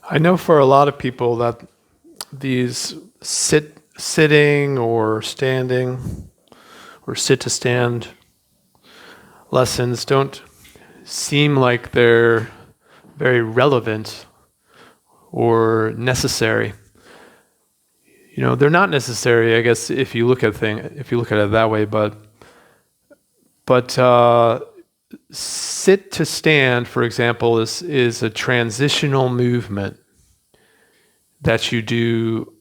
I know for a lot of people that these sitting or standing or sit to stand lessons don't seem like they're very relevant or necessary. They're not necessary, I guess, if you look at it that way, but sit to stand, for example, is a transitional movement that you do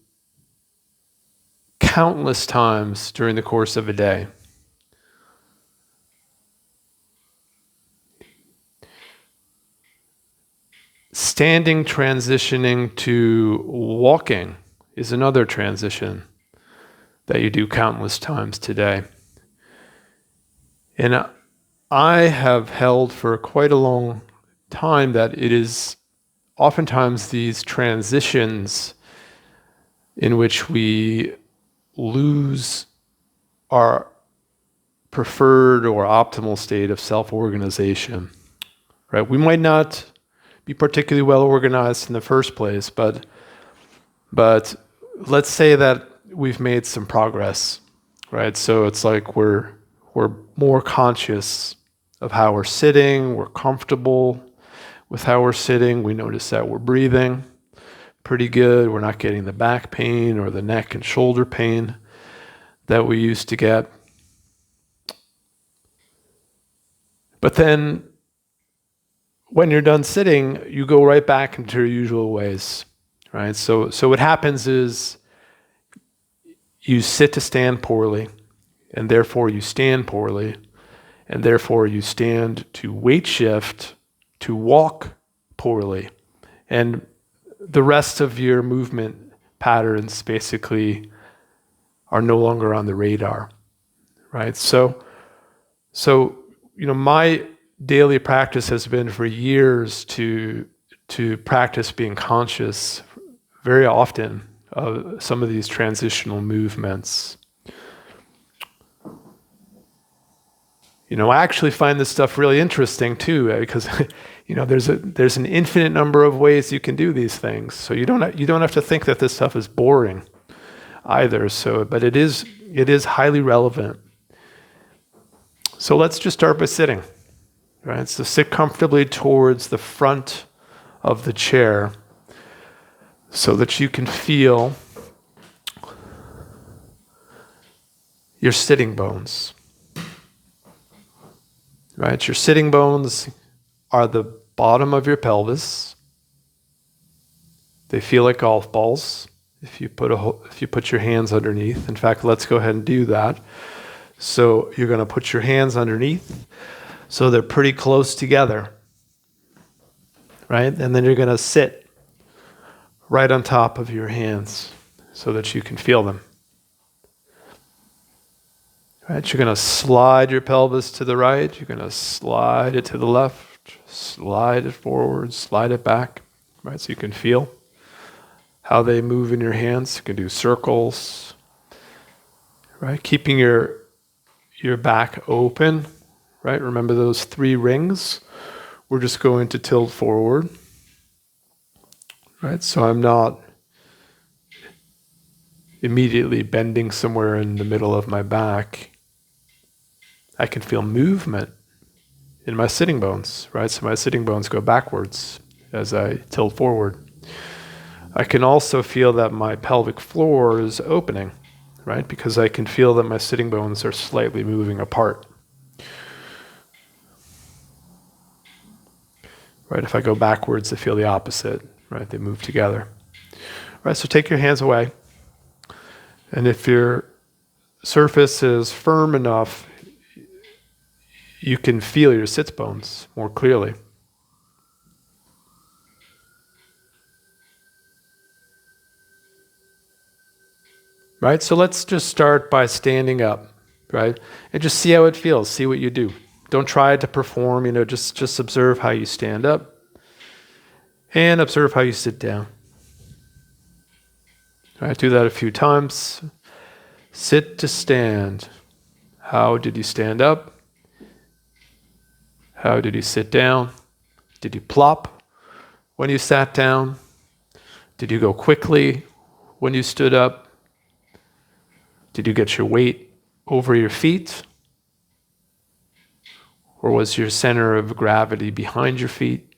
countless times during the course of a day. Standing transitioning to walking is another transition that you do countless times today. And I have held for quite a long time that it is oftentimes these transitions in which we lose our preferred or optimal state of self-organization, right? We might not be particularly well organized in the first place, but let's say that we've made some progress, right? So it's like we're more conscious of how we're sitting, we're comfortable with how we're sitting, we notice that we're breathing pretty good, we're not getting the back pain or the neck and shoulder pain that we used to get. But then when you're done sitting, you go right back into your usual ways, right? So what happens is you sit to stand poorly, and therefore you stand poorly, and therefore you stand to weight shift, to walk poorly. And the rest of your movement patterns basically are no longer on the radar, right? So my daily practice has been for years to practice being conscious very often of some of these transitional movements. I actually find this stuff really interesting too, because there's an infinite number of ways you can do these things. So you don't have to think that this stuff is boring either. But it is highly relevant. So let's just start by sitting, right? So sit comfortably towards the front of the chair so that you can feel your sitting bones. Right? Your sitting bones are the bottom of your pelvis. They feel like golf balls if you put your hands underneath. In fact, let's go ahead and do that. So you're going to put your hands underneath so they're pretty close together. Right? And then you're going to sit right on top of your hands so that you can feel them. Right, you're going to slide your pelvis to the right. You're going to slide it to the left. Slide it forward. Slide it back. Right, so you can feel how they move in your hands. You can do circles. Right, keeping your back open. Right, remember those 3 rings. We're just going to tilt forward. Right, so I'm not immediately bending somewhere in the middle of my back. I can feel movement in my sitting bones, right? So my sitting bones go backwards as I tilt forward. I can also feel that my pelvic floor is opening, right? Because I can feel that my sitting bones are slightly moving apart. Right? If I go backwards, I feel the opposite, right? They move together. Right? So take your hands away. And if your surface is firm enough, you can feel your sits bones more clearly. Right? So let's just start by standing up, right? And just see how it feels. See what you do. Don't try to perform, just observe how you stand up and observe how you sit down. All right, do that a few times. Sit to stand. How did you stand up? How did you sit down? Did you plop when you sat down? Did you go quickly when you stood up? Did you get your weight over your feet? Or was your center of gravity behind your feet?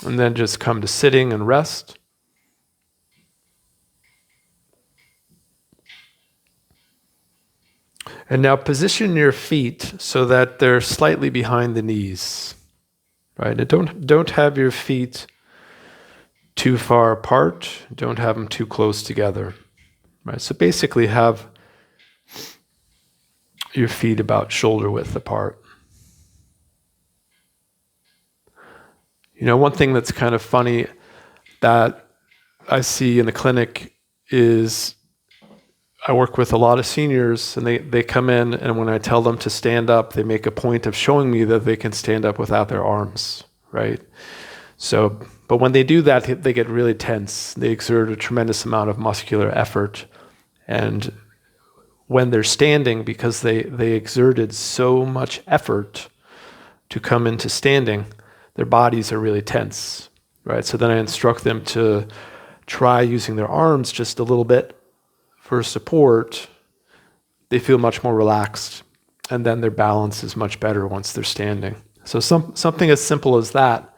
And then just come to sitting and rest. And now position your feet so that they're slightly behind the knees. Right? And don't have your feet too far apart. Don't have them too close together. Right? So basically have your feet about shoulder width apart. You know, one thing that's kind of funny that I see in the clinic is I work with a lot of seniors, and they come in, and when I tell them to stand up, they make a point of showing me that they can stand up without their arms, right? So, but when they do that, they get really tense. They exert a tremendous amount of muscular effort. And when they're standing, because they exerted so much effort to come into standing, their bodies are really tense, right? So then I instruct them to try using their arms just a little bit for support. They feel much more relaxed, and then their balance is much better once they're standing. So something as simple as that,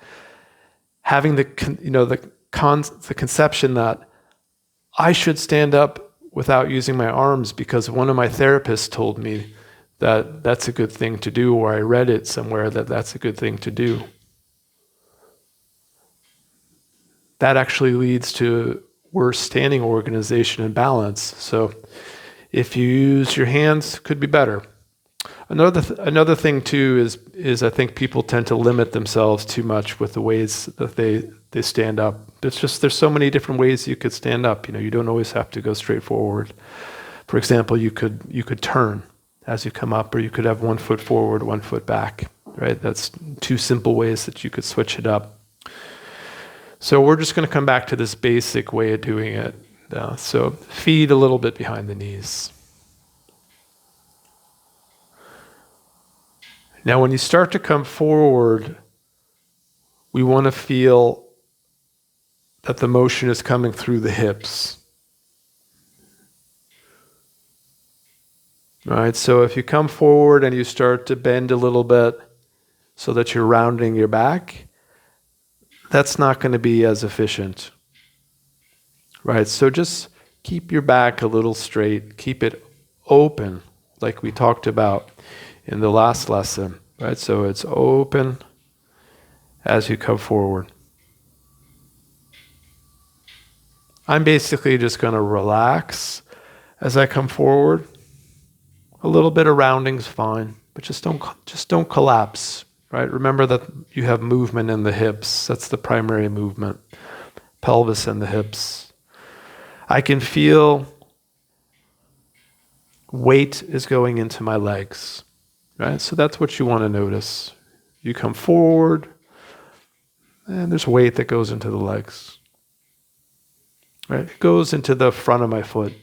having the conception that I should stand up without using my arms because one of my therapists told me that that's a good thing to do, or I read it somewhere that that's a good thing to do. That actually leads to worse standing organization and balance. So if you use your hands, could be better. Another thing too is I think people tend to limit themselves too much with the ways that they stand up. There's so many different ways you could stand up. You know, you don't always have to go straight forward. For example, you could turn as you come up, or you could have 1 foot forward, 1 foot back. Right? That's 2 simple ways that you could switch it up. So we're just going to come back to this basic way of doing it. So feet a little bit behind the knees. Now when you start to come forward, we want to feel that the motion is coming through the hips. All right, so if you come forward and you start to bend a little bit so that you're rounding your back, that's not going to be as efficient. Right, so just keep your back a little straight, keep it open, like we talked about in the last lesson. Right, so it's open as you come forward. I'm basically just going to relax as I come forward. A little bit of rounding's fine, but just don't collapse. Right? Remember that you have movement in the hips. That's the primary movement. Pelvis and the hips. I can feel weight is going into my legs. Right? So that's what you want to notice. You come forward, and there's weight that goes into the legs. Right? It goes into the front of my foot.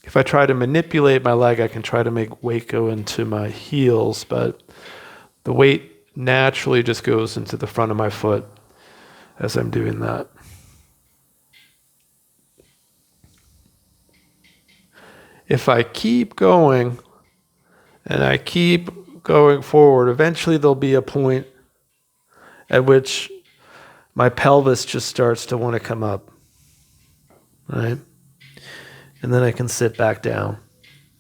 If I try to manipulate my leg, I can try to make weight go into my heels, but the weight naturally just goes into the front of my foot as I'm doing that. If I keep going and I keep going forward, eventually there'll be a point at which my pelvis just starts to want to come up, right? And then I can sit back down,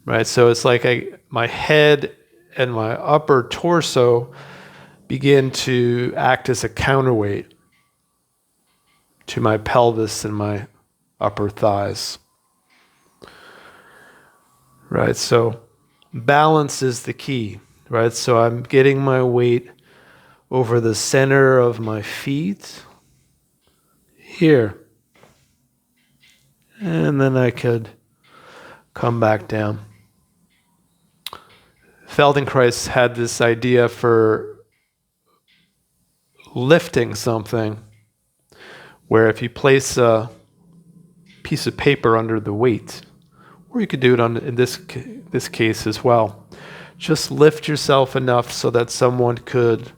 right? So it's like my head and my upper torso begin to act as a counterweight to my pelvis and my upper thighs, right? So balance is the key, right? So I'm getting my weight over the center of my feet here. And then I could come back down. Feldenkrais had this idea for lifting something where if you place a piece of paper under the weight, or you could do it in this case as well, just lift yourself enough so that someone could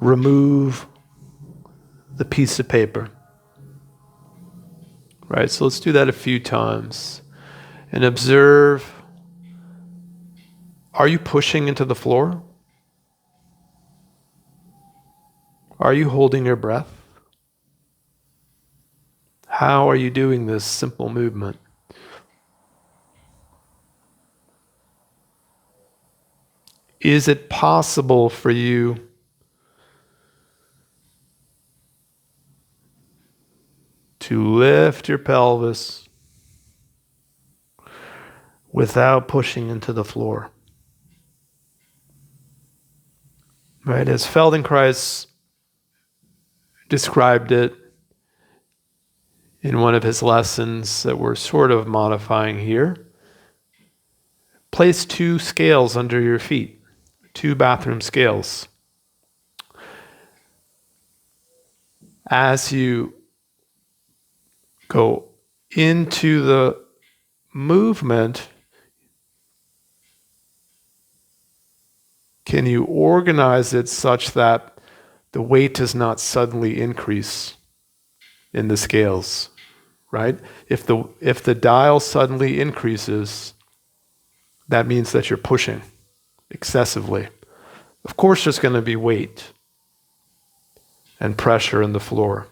remove the piece of paper. Right, so let's do that a few times and observe, are you pushing into the floor? Are you holding your breath? How are you doing this simple movement? Is it possible for you to lift your pelvis without pushing into the floor? Right, as Feldenkrais described it in one of his lessons that we're sort of modifying here, place 2 scales under your feet, 2 bathroom scales. As you go into the movement, can you organize it such that the weight does not suddenly increase in the scales, right? If the dial suddenly increases, that means that you're pushing excessively. Of course, there's going to be weight and pressure in the floor.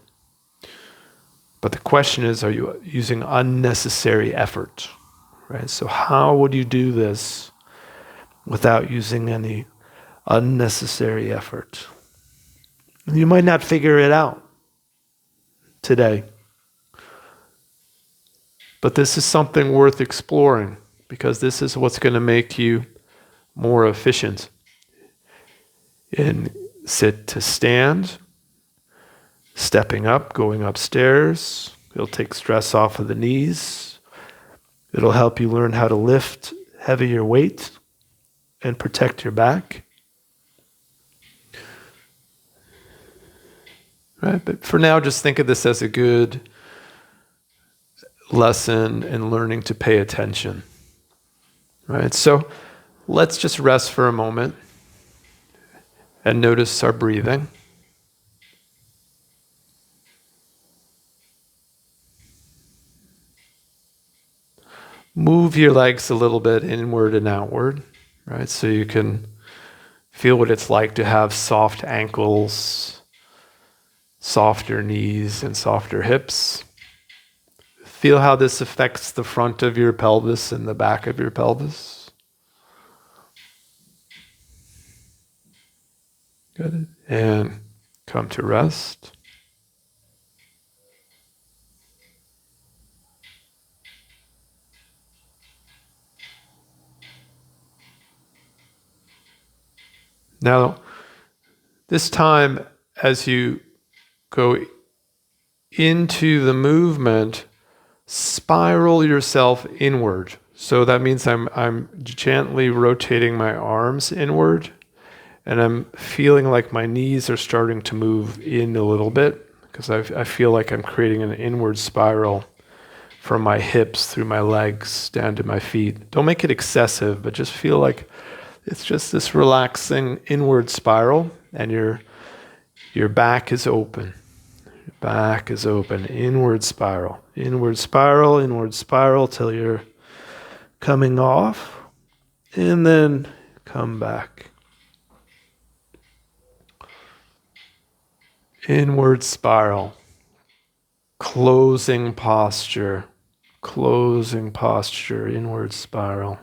But the question is, are you using unnecessary effort, right? So how would you do this without using any unnecessary effort? You might not figure it out today. But this is something worth exploring, because this is what's going to make you more efficient in sit to stand, stepping up, going upstairs. It'll take stress off of the knees. It'll help you learn how to lift heavier weight and protect your back. Right? But for now, just think of this as a good lesson in learning to pay attention. Right? So let's just rest for a moment and notice our breathing. Move your legs a little bit inward and outward, right? So you can feel what it's like to have soft ankles, softer knees, and softer hips. Feel how this affects the front of your pelvis and the back of your pelvis. Good. And come to rest. Now, this time, as you go into the movement, spiral yourself inward. So that means I'm gently rotating my arms inward, and I'm feeling like my knees are starting to move in a little bit, because I feel like I'm creating an inward spiral from my hips through my legs down to my feet. Don't make it excessive, but just feel like it's just this relaxing inward spiral, and your back is open. Your back is open. Inward spiral. Inward spiral, inward spiral till you're coming off, and then come back. Inward spiral. Closing posture. Closing posture. Inward spiral.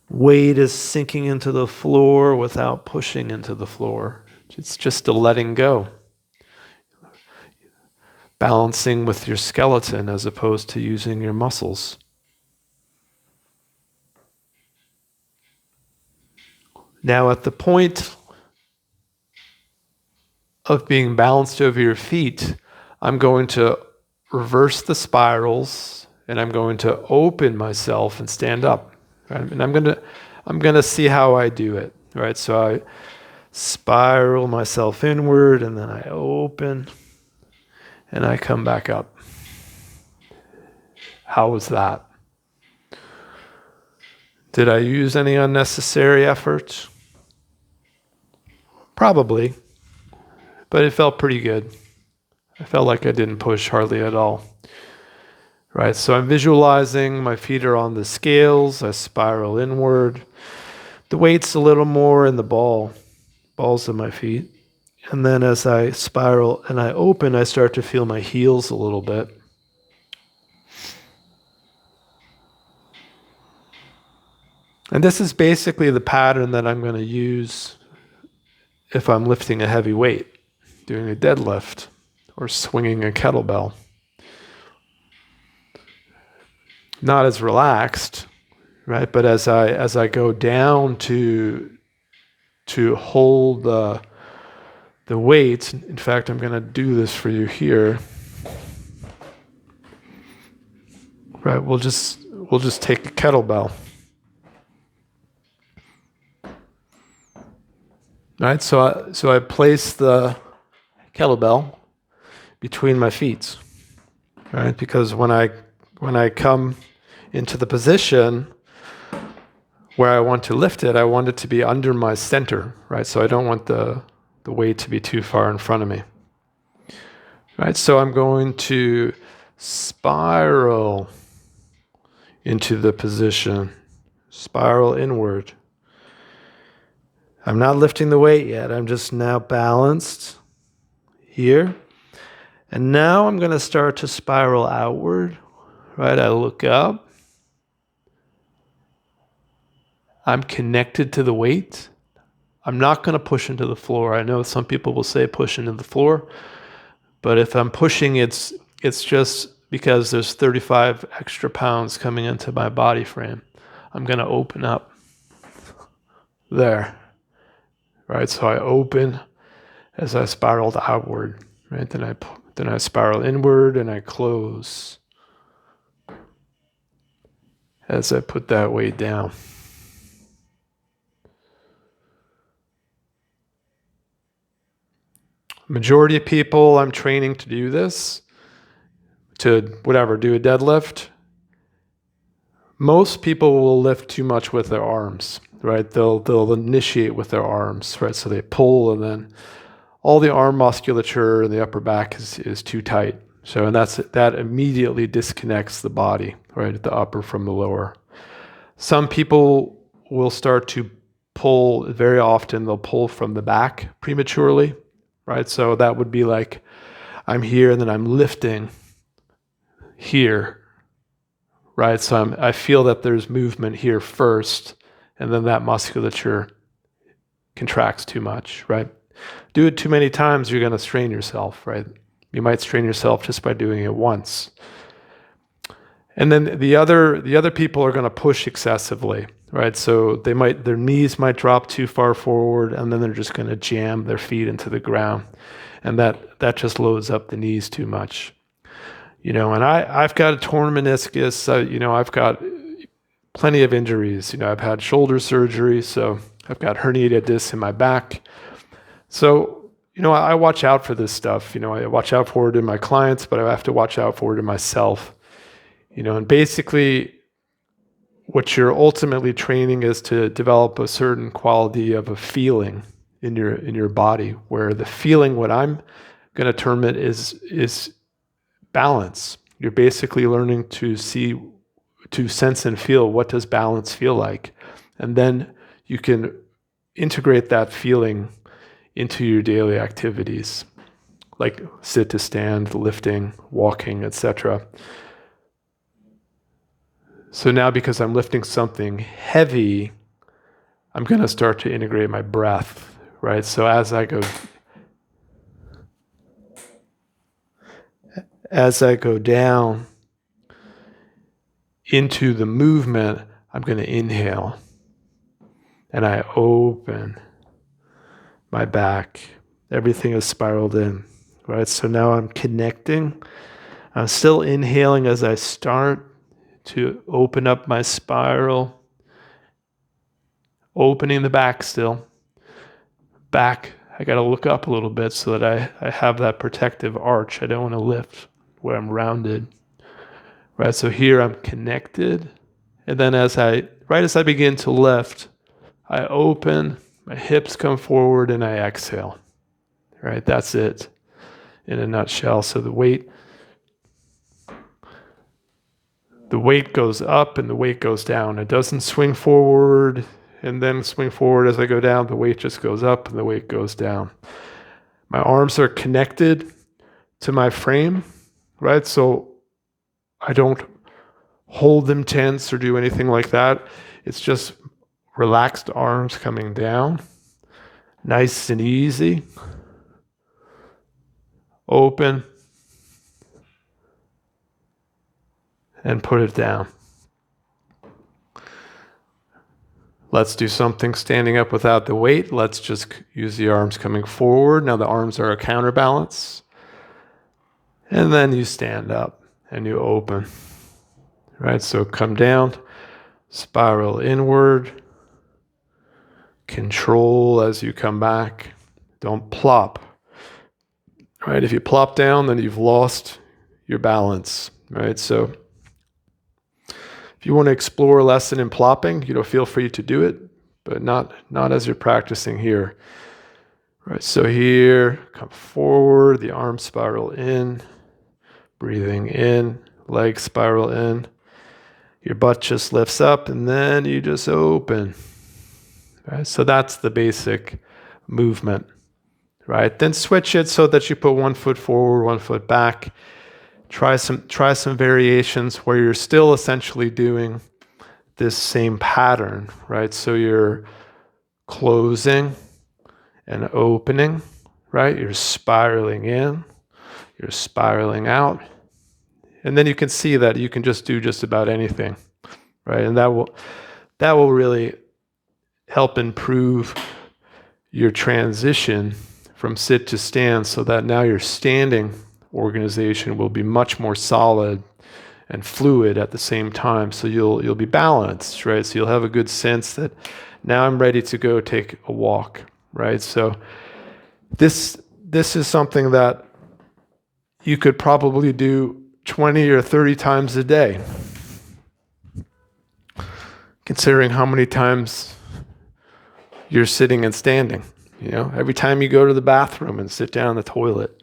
Weight is sinking into the floor without pushing into the floor. It's just a letting go. Balancing with your skeleton as opposed to using your muscles. Now, at the point of being balanced over your feet, I'm going to reverse the spirals, and I'm going to open myself and stand up. Right? And I'm going to see how I do it. Right? So I spiral myself inward, and then I open, and I come back up. How was that? Did I use any unnecessary effort? Probably. but it felt pretty good. I felt like I didn't push hardly at all. Right, so I'm visualizing my feet are on the scales, I spiral inward. The weight's a little more in the balls of my feet. And then as I spiral and I open, I start to feel my heels a little bit. And this is basically the pattern that I'm going to use if I'm lifting a heavy weight, doing a deadlift or swinging a kettlebell. Not as relaxed, right? But as I go down to hold the weight, in fact, I'm going to do this for you here. Right, we'll just take a kettlebell. Right, so I place the kettlebell between my feet, right? Because when I come into the position where I want to lift it, I want it to be under my center, right? So I don't want the weight to be too far in front of me. Right, so I'm going to spiral into the position, spiral inward. I'm not lifting the weight yet. I'm just now balanced here. And now I'm going to start to spiral outward, right? I look up. I'm connected to the weight. I'm not going to push into the floor. I know some people will say push into the floor, but if I'm pushing, it's just because there's 35 extra pounds coming into my body frame. I'm going to open up there. Right, so I open as I spiraled outward. Right, then I spiral inward and I close as I put that weight down. Majority of people I'm training to do this, to do a deadlift. Most people will lift too much with their arms. Right, they'll initiate with their arms, right? So they pull, and then all the arm musculature in the upper back is too tight. So, and that immediately disconnects the body, right, the upper from the lower. Some people will start to pull. Very often, they'll pull from the back prematurely, right? So that would be like I'm here, and then I'm lifting here, right? So I feel that there's movement here first. And then that musculature contracts too much, right? Do it too many times, you're going to strain yourself, right? You might strain yourself just by doing it once. And then the other people are going to push excessively, right? So their knees might drop too far forward, and then they're just going to jam their feet into the ground, and that just loads up the knees too much, And I've got a torn meniscus. I've got plenty of injuries. I've had shoulder surgery, so I've got herniated discs in my back. So, I watch out for this stuff. I watch out for it in my clients, but I have to watch out for it in myself. And basically what you're ultimately training is to develop a certain quality of a feeling in your body, where the feeling, what I'm going to term it, is balance. You're basically learning to sense and feel, what does balance feel like? And then you can integrate that feeling into your daily activities, like sit to stand, lifting, walking, etc. So now, because I'm lifting something heavy, I'm going to start to integrate my breath, right? So as I go down into the movement, I'm going to inhale, and I open my back. Everything is spiraled in, right? So now I'm connecting. I'm still inhaling as I start to open up my spiral, opening the back still. Back, I got to look up a little bit so that I have that protective arch. I don't want to lift where I'm rounded. Right, so here I'm connected, and then as I begin to lift, I open, my hips come forward, and I exhale. right? That's it in a nutshell. So the weight goes up and the weight goes down. It doesn't swing forward and then swing forward as I go down. The weight just goes up and the weight goes down. My arms are connected to my frame, right? So I don't hold them tense or do anything like that. It's just relaxed arms coming down, nice and easy, open, and put it down. Let's do something standing up without the weight. Let's just use the arms coming forward. Now the arms are a counterbalance. And then you stand up and you open. Right? So come down, spiral inward, control as you come back. Don't plop. Right? If you plop down, then you've lost your balance. Right? So if you want to explore a lesson in plopping, feel free to do it, but not as you're practicing here. Right, so here, come forward, the arms spiral in, breathing in, legs spiral in, your butt just lifts up, and then you just open. Right, so that's the basic movement. Right, then switch it so that you put one foot forward, one foot back. Try some variations where you're still essentially doing this same pattern, right? So you're closing and opening, right? You're spiraling in, you're spiraling out. And then you can see that you can just do just about anything, right? And that will really help improve your transition from sit to stand so that now your standing organization will be much more solid and fluid at the same time. So you'll be balanced, right? So you'll have a good sense that now I'm ready to go take a walk, right? So this is something that you could probably do 20 or 30 times a day, considering how many times you're sitting and standing. Every time you go to the bathroom and sit down in the toilet,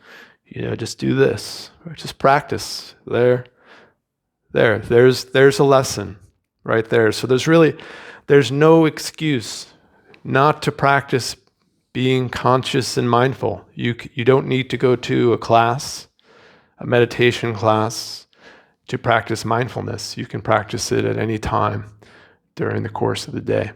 just do this, or just practice there's a lesson right there. So there's no excuse not to practice being conscious and mindful. You don't need to go to a meditation class to practice mindfulness. You can practice it at any time during the course of the day.